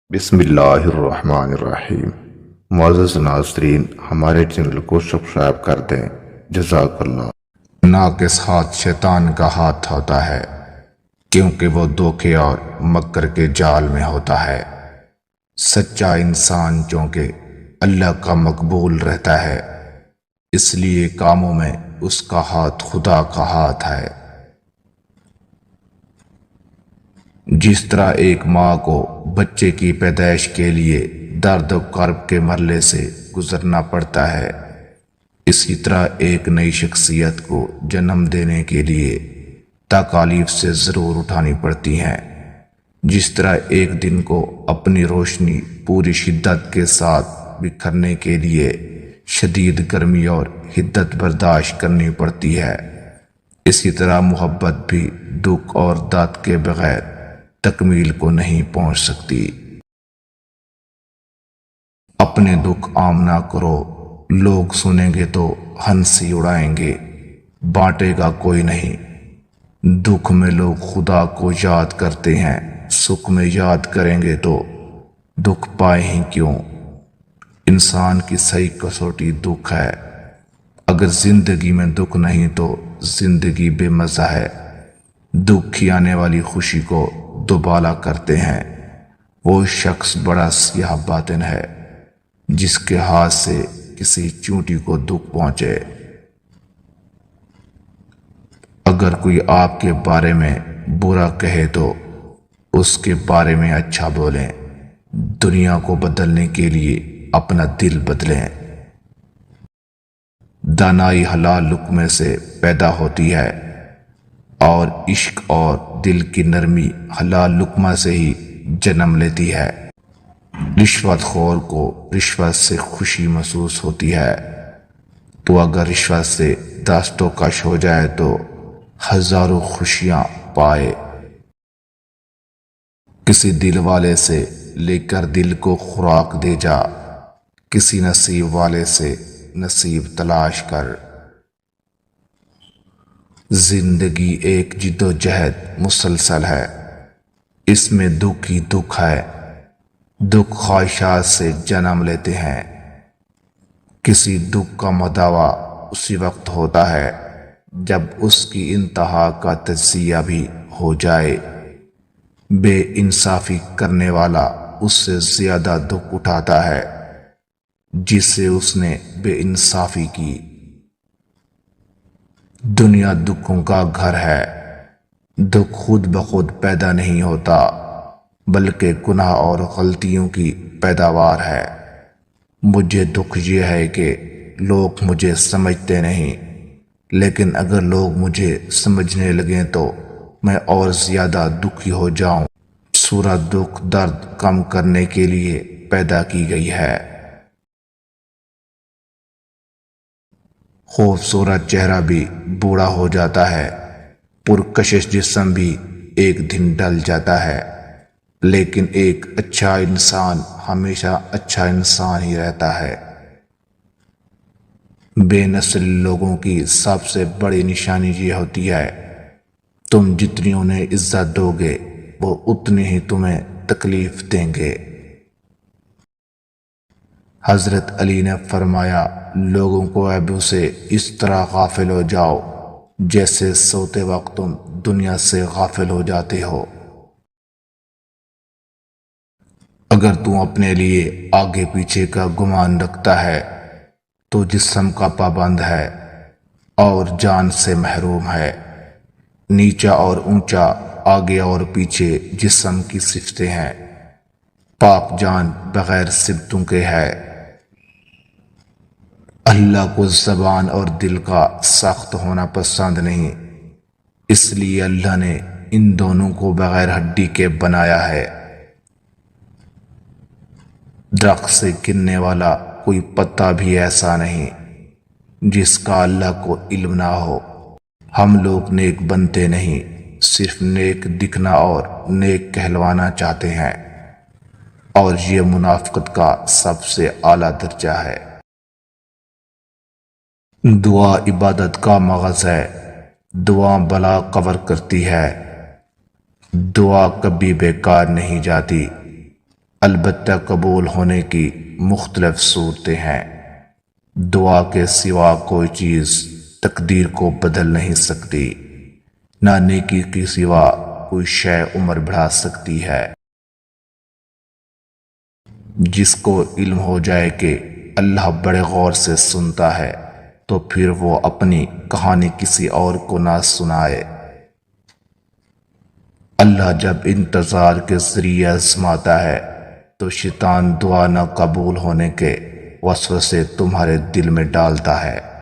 بسم اللہ الرحمن الرحیم۔ معزز ناظرین، ہمارے چینل کو سبسکرائب کر دیں، جزاک اللہ۔ ناقص ہاتھ شیطان کا ہاتھ ہوتا ہے، کیونکہ وہ دھوکے اور مکر کے جال میں ہوتا ہے۔ سچا انسان چونکہ اللہ کا مقبول رہتا ہے، اس لیے کاموں میں اس کا ہاتھ خدا کا ہاتھ ہے۔ جس طرح ایک ماں کو بچے کی پیدائش کے لیے درد و کرب کے مرحلے سے گزرنا پڑتا ہے، اسی طرح ایک نئی شخصیت کو جنم دینے کے لیے تکالیف سے ضرور اٹھانی پڑتی ہیں۔ جس طرح ایک دن کو اپنی روشنی پوری شدت کے ساتھ بکھرنے کے لیے شدید گرمی اور حدت برداشت کرنی پڑتی ہے، اسی طرح محبت بھی دکھ اور درد کے بغیر تکمیل کو نہیں پہنچ سکتی۔ اپنے دکھ عام نہ کرو، لوگ سنیں گے تو ہنسی اڑائیں گے، بانٹے گا کوئی نہیں۔ دکھ میں لوگ خدا کو یاد کرتے ہیں، سکھ میں یاد کریں گے تو دکھ پائے ہی کیوں۔ انسان کی صحیح کسوٹی دکھ ہے۔ اگر زندگی میں دکھ نہیں تو زندگی بے مزہ ہے۔ دکھ کی آنے والی خوشی کو دوبالا کرتے ہیں۔ وہ شخص بڑا سیاہ باطن ہے جس کے ہاتھ سے کسی چونٹی کو دکھ پہنچے۔ اگر کوئی آپ کے بارے میں برا کہے تو اس کے بارے میں اچھا بولیں۔ دنیا کو بدلنے کے لیے اپنا دل بدلیں۔ دانائی حلال لقمے سے پیدا ہوتی ہے اور عشق اور دل کی نرمی حلال لقمہ سے ہی جنم لیتی ہے۔ رشوت خور کو رشوت سے خوشی محسوس ہوتی ہے، تو اگر رشوت سے دست و کش ہو جائے تو ہزاروں خوشیاں پائے۔ کسی دل والے سے لے کر دل کو خوراک دے جا، کسی نصیب والے سے نصیب تلاش کر۔ زندگی ایک جد و جہد مسلسل ہے، اس میں دکھ ہی دکھ ہے۔ دکھ خواہشات سے جنم لیتے ہیں۔ کسی دکھ کا مداوع اسی وقت ہوتا ہے جب اس کی انتہا کا تجزیہ بھی ہو جائے۔ بے انصافی کرنے والا اس سے زیادہ دکھ اٹھاتا ہے جس سے اس نے بے انصافی کی۔ دنیا دکھوں کا گھر ہے۔ دکھ خود بخود پیدا نہیں ہوتا، بلکہ گناہ اور غلطیوں کی پیداوار ہے۔ مجھے دکھ یہ ہے کہ لوگ مجھے سمجھتے نہیں، لیکن اگر لوگ مجھے سمجھنے لگیں تو میں اور زیادہ دکھی ہو جاؤں۔ سورت دکھ درد کم کرنے کے لیے پیدا کی گئی ہے۔ خوبصورت چہرہ بھی بوڑھا ہو جاتا ہے، پرکشش جسم بھی ایک دن ڈل جاتا ہے، لیکن ایک اچھا انسان ہمیشہ اچھا انسان ہی رہتا ہے۔ بے نسل لوگوں کی سب سے بڑی نشانی یہ ہوتی ہے، تم جتنی انہیں عزت دو گے وہ اتنی ہی تمہیں تکلیف دیں گے۔ حضرت علی نے فرمایا، لوگوں کو عیبوں سے اس طرح غافل ہو جاؤ جیسے سوتے وقت تم دنیا سے غافل ہو جاتے ہو۔ اگر تم اپنے لیے آگے پیچھے کا گمان رکھتا ہے تو جسم کا پابند ہے اور جان سے محروم ہے۔ نیچا اور اونچا، آگے اور پیچھے جسم کی صفتیں ہیں، پاک جان بغیر صفتوں کے ہے۔ اللہ کو زبان اور دل کا سخت ہونا پسند نہیں، اس لیے اللہ نے ان دونوں کو بغیر ہڈی کے بنایا ہے۔ درخت سے گرنے والا کوئی پتا بھی ایسا نہیں جس کا اللہ کو علم نہ ہو۔ ہم لوگ نیک بنتے نہیں، صرف نیک دکھنا اور نیک کہلوانا چاہتے ہیں، اور یہ منافقت کا سب سے اعلیٰ درجہ ہے۔ دعا عبادت کا مغز ہے، دعا بلا کور کرتی ہے، دعا کبھی بیکار نہیں جاتی۔ البتہ قبول ہونے کی مختلف صورتیں ہیں۔ دعا کے سوا کوئی چیز تقدیر کو بدل نہیں سکتی، نہ نیکی کے سوا کوئی شے عمر بڑھا سکتی ہے۔ جس کو علم ہو جائے کہ اللہ بڑے غور سے سنتا ہے تو پھر وہ اپنی کہانی کسی اور کو نہ سنائے۔ اللہ جب انتظار کے ذریعے آزماتا ہے تو شیطان دعا نہ قبول ہونے کے وسوسے تمہارے دل میں ڈالتا ہے۔